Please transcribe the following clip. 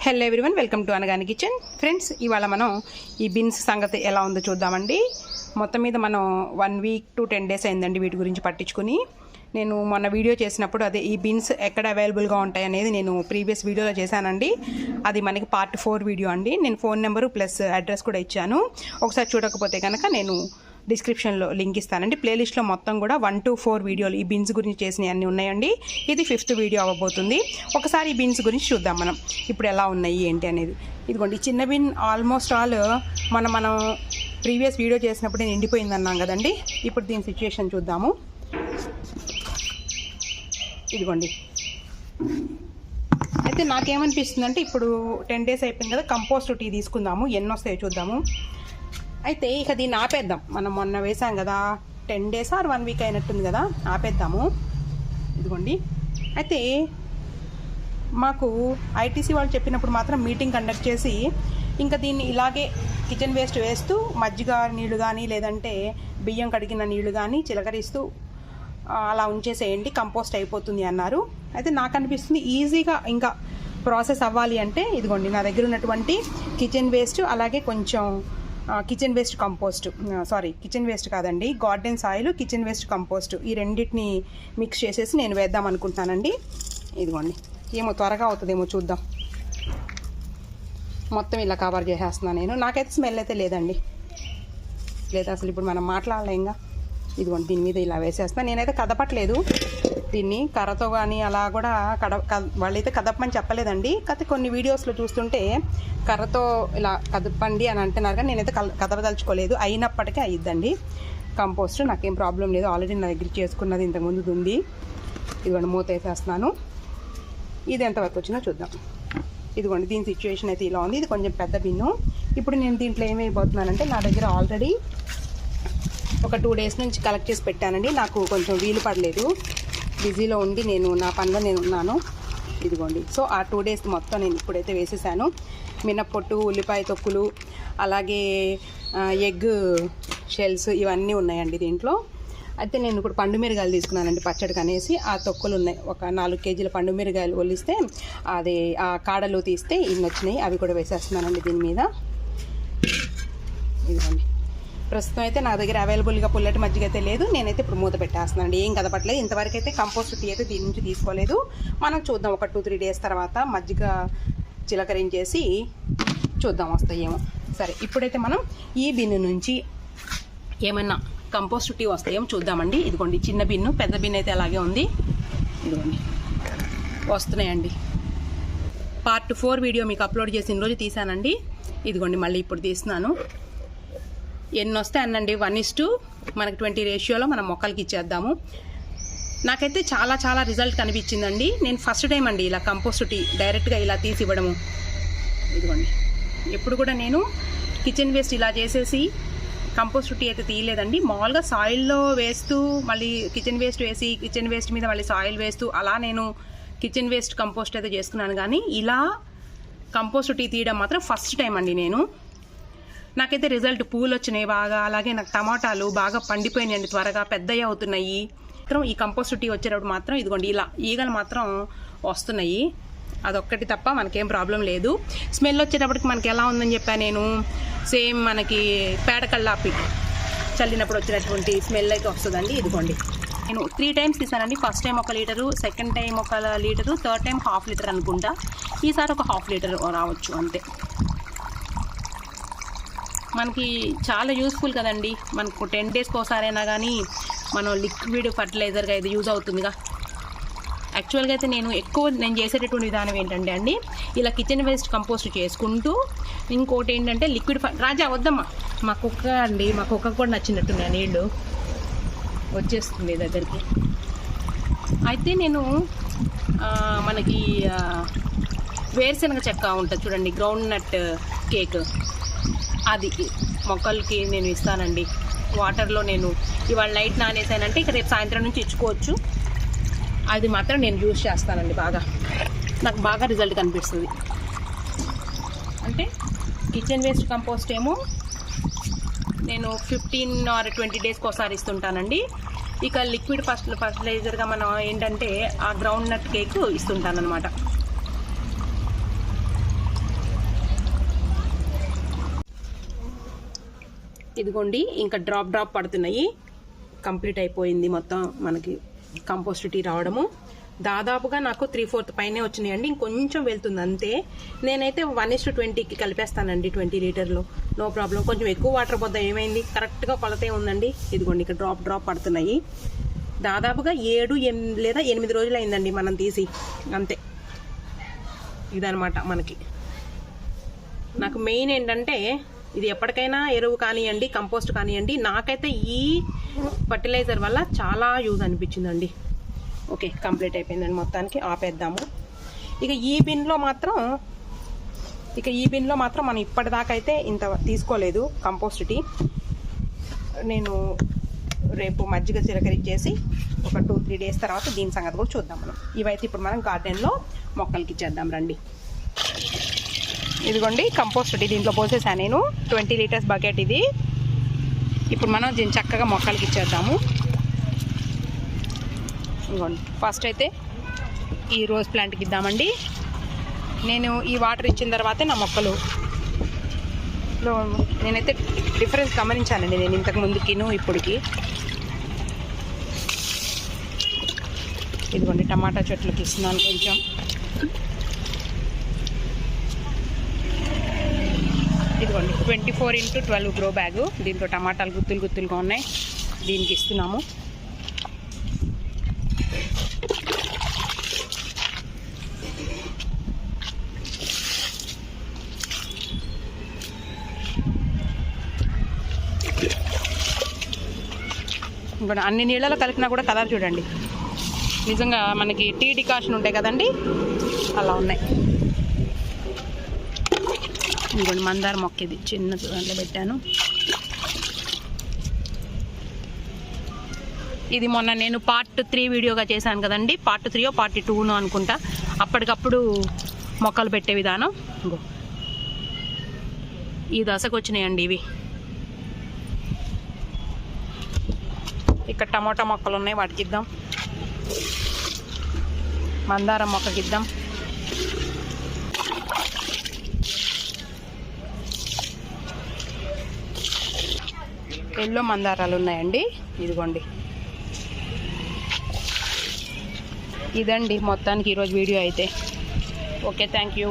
Hello everyone, welcome to Anagani kitchen. Friends, ఇవాళ మనం ఈ బీన్స్ సంగతి ఎలా ఉందో చూద్దామండి. మొత్తం మీద మనం 1 వీక్ to 10 days అయిందండి వీటి గురించి పట్టించుకుని. నేను మొన్న వీడియో చేసినప్పుడు అదే ఈ బీన్స్ ఎక్కడ అవైలబుల్గా ఉంటాయి అనేది నేను ప్రీవియస్ వీడియోలో చేశానండి. అది మనకి పార్ట్ 4 వీడియో అండి. నేను ఫోన్ నెంబరు ప్లస్ అడ్రస్ కూడా ఇచ్చాను. ఒకసారి చూడకపోతే కనుక నేను డిస్క్రిప్షన్లో లింక్ ఇస్తానండి. ప్లేలిస్ట్లో మొత్తం కూడా 1 to 4 వీడియోలు ఈ బీన్స్ గురించి చేసినవి అన్నీ ఉన్నాయండి. ఇది 5th వీడియో అవ్వబోతుంది. ఒకసారి ఈ బీన్స్ గురించి చూద్దాం మనం ఇప్పుడు ఎలా ఉన్నాయి ఏంటి అనేది. ఇదిగోండి, ఈ చిన్న బీన్ ఆల్మోస్ట్ ఆల్ మనం ప్రీవియస్ వీడియో చేసినప్పుడు నేను ఎండిపోయింది అన్నాం కదండి. ఇప్పుడు దీని సిచ్యుయేషన్ చూద్దాము. ఇదిగోండి, అయితే నాకేమనిపిస్తుంది అంటే ఇప్పుడు 10 days అయిపోయింది కదా, కంపోస్ట్ టీ తీసుకుందాము, ఎన్ని వస్తాయో చూద్దాము. అయితే ఇక దీన్ని ఆపేద్దాం. మనం మొన్న వేసాం కదా, 10 days or 1 week అయినట్టుంది కదా, ఆపేద్దాము. ఇదిగోండి, అయితే మాకు ఐటీసీ వాళ్ళు చెప్పినప్పుడు మాత్రం మీటింగ్ కండక్ట్ చేసి ఇంకా దీన్ని ఇలాగే కిచెన్ వేస్ట్ వేస్తూ మజ్జిగ నీళ్లు కానీ లేదంటే బియ్యం కడిగిన నీళ్లు కానీ చిలకరిస్తూ అలా ఉంచేసేయండి, కంపోస్ట్ అయిపోతుంది అన్నారు. అయితే నాకు అనిపిస్తుంది ఈజీగా ఇంకా ప్రాసెస్ అవ్వాలి అంటే ఇదిగోండి, నా దగ్గర ఉన్నటువంటి కిచెన్ వేస్ట్ అలాగే కొంచెం kitchen waste compost, kitchen waste కాదండి, garden soil, kitchen waste compost, ఈ రెండింటిని మిక్స్ చేసేసి నేను వేద్దాం అనుకుంటానండి. ఇదిగోండి, ఏమో త్వరగా అవుతుందేమో చూద్దాం. మొత్తం ఇలా కవర్ చేసేస్తున్నాను నేను. నాకైతే స్మెల్ అయితే లేదండి, లేదా అసలు ఇప్పుడు మనం మాట్లాడలేంగా. ఇదిగోండి, దీని మీద ఇలా వేసేస్తాను. నేనైతే కదపట్లేదు దీన్ని కర్రతో కానీ, అలా కూడా వాళ్ళైతే కదపమని చెప్పలేదండి. కాకపోతే కొన్ని వీడియోస్లో చూస్తుంటే కర్రతో ఇలా కదపండి అని అంటున్నారు, కానీ నేనైతే కదపదలుచుకోలేదు. అయినప్పటికీ అయ్యిద్దండి కంపోస్ట్, నాకేం ప్రాబ్లం లేదు. ఆల్రెడీ నా దగ్గర చేసుకున్నది ఇంతకుముందు ఉంది. ఇదిగోండి, మూత వేసేస్తున్నాను. ఇది ఎంతవరకు వచ్చినా చూద్దాం. ఇదిగోండి, దీని సిచ్యువేషన్ అయితే ఇలా ఉంది. ఇది కొంచెం పెద్ద బిన్ను. ఇప్పుడు నేను దీంట్లో ఏం వేయబోతున్నానంటే, నా దగ్గర ఆల్రెడీ ఒక 2 days నుంచి కలెక్ట్ చేసి పెట్టానండి. నాకు కొంచెం వీలు పడలేదు, బిజీలో ఉండి నేను నా పనిలో నేను ఉన్నాను. ఇదిగోండి, సో ఆ 2 days మొత్తం నేను ఇప్పుడైతే వేసేసాను. మినప్పొట్టు, ఉల్లిపాయ తొక్కులు, అలాగే ఎగ్ షెల్స్ ఇవన్నీ ఉన్నాయండి దీంట్లో. అయితే నేను ఇప్పుడు పండు మిరగాయలు తీసుకున్నానండి పచ్చడికి అనేసి. ఆ తొక్కులు ఉన్నాయి, ఒక 4 kg పండు మిరగాయలు ఒలిస్తే అది ఆ కాడలు తీస్తే ఇన్ని వచ్చినాయి, అవి కూడా వేసేస్తున్నానండి దీని మీద. ఇదిగోండి, ప్రస్తుతం అయితే నా దగ్గర అవైలబుల్గా పుల్లటి మజ్జిగ అయితే లేదు. నేనైతే ఇప్పుడు మూత పెట్టేస్తున్నానండి, ఏం కదపట్లేదు. ఇంతవరకు అయితే కంపోస్ట్ టీ అయితే దీని నుంచి తీసుకోలేదు. మనం చూద్దాం, ఒక 2-3 days తర్వాత మజ్జిగ చిలకరించేసి చూద్దాం వస్తాయేమో. సరే, ఇప్పుడైతే మనం ఈ బిన్ను నుంచి ఏమన్నా కంపోస్ట్ టీ వస్తాయేమో చూద్దామండి. ఇదిగోండి, చిన్న బిన్ను, పెద్ద బిన్ను అయితే అలాగే ఉంది. ఇదిగోండి, వస్తున్నాయండి. పార్ట్ 4 వీడియో మీకు అప్లోడ్ చేసిన రోజు తీసానండి. ఇదిగోండి, మళ్ళీ ఇప్పుడు తీస్తున్నాను. ఎన్ని వస్తే అన్నండి, 1:2 మనకి 20 రేషియోలో మనం మొక్కలకి ఇచ్చేద్దాము. నాకైతే చాలా చాలా రిజల్ట్ కనిపించిందండి. నేను ఫస్ట్ టైం అండి ఇలా కంపోస్ట్ టీ డైరెక్ట్గా ఇలా తీసి ఇవ్వడము. ఇదిగోండి, ఎప్పుడు కూడా నేను కిచెన్ వేస్ట్ ఇలా చేసేసి కంపోస్ట్ టీ అయితే తీయలేదండి. మామూలుగా సాయిల్లో వేస్తూ మళ్ళీ కిచెన్ వేస్ట్ వేసి కిచెన్ వేస్ట్ మీద మళ్ళీ సాయిల్ వేస్తూ అలా నేను కిచెన్ వేస్ట్ కంపోస్ట్ అయితే చేసుకున్నాను, కానీ ఇలా కంపోస్ట్ టీ తీయడం మాత్రం ఫస్ట్ టైం అండి నేను. నాకైతే రిజల్ట్ పూలు వచ్చినాయి బాగా, అలాగే నాకు టమాటాలు బాగా పండిపోయినాయండి, త్వరగా పెద్దవి అవుతున్నాయి. ఈ కంపోస్ట్ టీ వచ్చేటప్పుడు మాత్రం ఇదిగోండి ఇలా ఈగలు మాత్రం వస్తున్నాయి, అదొక్కటి తప్ప మనకేం ప్రాబ్లం లేదు. స్మెల్ వచ్చేటప్పటికి మనకి ఎలా ఉందని చెప్పా నేను, సేమ్ మనకి పేడ కల్లాపి చల్లినప్పుడు వచ్చినటువంటి స్మెల్ అయితే వస్తుందండి. ఇదిగోండి, నేను 3 times తీసానండి. First time 1 litre, second time 1 litre, third time 1/2 litre అనుకుంటా. ఈసారి ఒక 1/2 లీటర్ రావచ్చు అంతే. మనకి చాలా యూస్ఫుల్ కదండి. మనకు 10 daysకి ఒకసారైనా కానీ మనం లిక్విడ్ ఫర్టిలైజర్గా ఇది యూజ్ అవుతుందిగా. యాక్చువల్గా అయితే నేను చేసేటటువంటి విధానం ఏంటంటే అండి, ఇలా కిచెన్ వేస్ట్ కంపోస్ట్ చేసుకుంటూ ఇంకోటి ఏంటంటే లిక్విడ్ రాజా వద్దమ్మా, మా కుక్క అండి, మా కుక్క కూడా నచ్చినట్టున్నాయి నీళ్ళు, వచ్చేస్తుంది దగ్గరికి. అయితే నేను మనకి వేరుశనగ చెక్క ఉంటుంది చూడండి, గ్రౌండ్ నట్ కేక్, అది మొక్కలకి నేను ఇస్తానండి. వాటర్లో నేను ఇవాళ నైట్ నానేసానంటే ఇక రేపు సాయంత్రం నుంచి ఇచ్చుకోవచ్చు. అది మాత్రం నేను యూజ్ చేస్తానండి. నాకు బాగా రిజల్ట్ కనిపిస్తుంది. అంటే కిచెన్ వేస్ట్ కంపోస్ట్ ఏమో నేను 15 or 20 daysకి ఒకసారి ఇస్తుంటానండి. ఇక లిక్విడ్ ఫర్టిలైజర్గా మనం ఏంటంటే ఆ గ్రౌండ్ నట్ కేక్ ఇస్తుంటాను అనమాట. ఇదిగోండి ఇంకా డ్రాప్ పడుతున్నాయి. కంప్లీట్ అయిపోయింది మొత్తం మనకి కంపోస్ట్ టీ రావడము. దాదాపుగా నాకు 3/4 పైనే వచ్చినాయండి. ఇంకొంచెం వెళ్తుంది అంతే. నేనైతే 1:20కి కలిపేస్తానండి 20 లీటర్లు, నో ప్రాబ్లం. కొంచెం ఎక్కువ వాటర్ పోద్దా ఏమైంది, కరెక్ట్గా కొలతే ఉందండి. ఇదిగోండి ఇక్కడ డ్రాప్ పడుతున్నాయి. దాదాపుగా 7 లేదా 8 రోజులు అయిందండి మనం తీసి, అంతే. ఇదనమాట మనకి. నాకు మెయిన్ ఏంటంటే ఇది ఎప్పటికైనా ఎరువు కానివ్వండి, కంపోస్ట్ కానివ్వండి, నాకైతే ఈ ఫర్టిలైజర్ వల్ల చాలా యూజ్ అనిపించిందండి. ఓకే, కంప్లీట్ అయిపోయిందండి. మొత్తానికి ఆపేద్దాము. ఇక ఈ బిన్లో మాత్రం మనం ఇప్పటిదాకా అయితే ఇంత తీసుకోలేదు కంపోస్ట్ టీ. నేను రేపు మజ్జిగ చిలకరించేసి ఒక 2-3 డేస్ తర్వాత దీని సంగతి కూడా చూద్దాం మనం. ఇవైతే ఇప్పుడు మనం గార్డెన్లో మొక్కలకి ఇచ్చేద్దాం రండి. ఇదిగోండి కంపోస్ట్ టీ దీంట్లో పోసేసాను నేను. 20 లీటర్స్ బకెట్ ఇది. ఇప్పుడు మనం దీన్ని చక్కగా మొక్కలకి ఇచ్చేద్దాము. ఇదిగోండి ఫస్ట్ అయితే ఈ రోజ్ ప్లాంట్కి ఇద్దామండి. నేను ఈ వాటర్ ఇచ్చిన తర్వాతే నా మొక్కలు నేనైతే డిఫరెన్స్ గమనించానండి నేను ఇంతకు ముందుకిను ఇప్పటికి. ఇదిగోండి టమాటా చెట్లకి ఇస్తున్నాను కొంచెం. ఇదిగోండి 24x12 గ్రో బ్యాగు. దీంట్లో టమాటాలు గుత్తులుగా ఉన్నాయి, దీనికి ఇస్తున్నాము. ఇంకా అన్ని నీళ్ళలో కలిపినా కూడా కలర్ చూడండి, నిజంగా మనకి టీ డికాషన్ ఉంటాయి కదండి, అలా ఉన్నాయి. ఇంకోటి మందార మొక్క, ఇది చిన్న దాంట్లో పెట్టాను. ఇది మొన్న నేను పార్ట్ 3 వీడియోగా చేశాను కదండి, పార్ట్ 3 పార్ట్ 2 అనుకుంటా. అప్పటికప్పుడు మొక్కలు పెట్టే విధానం. ఇంకో ఈ దశకు వచ్చినాయండి ఇవి. ఇక్కడ టమోటా మొక్కలు ఉన్నాయి, వాటికి ఇద్దాం. మందారం మొక్కకి ఇద్దాం. ఎల్లో మందారాలు ఉన్నాయండి, ఇదిగోండి. ఇదండి మొత్తానికి ఈరోజు వీడియో అయితే. Okay, thank you.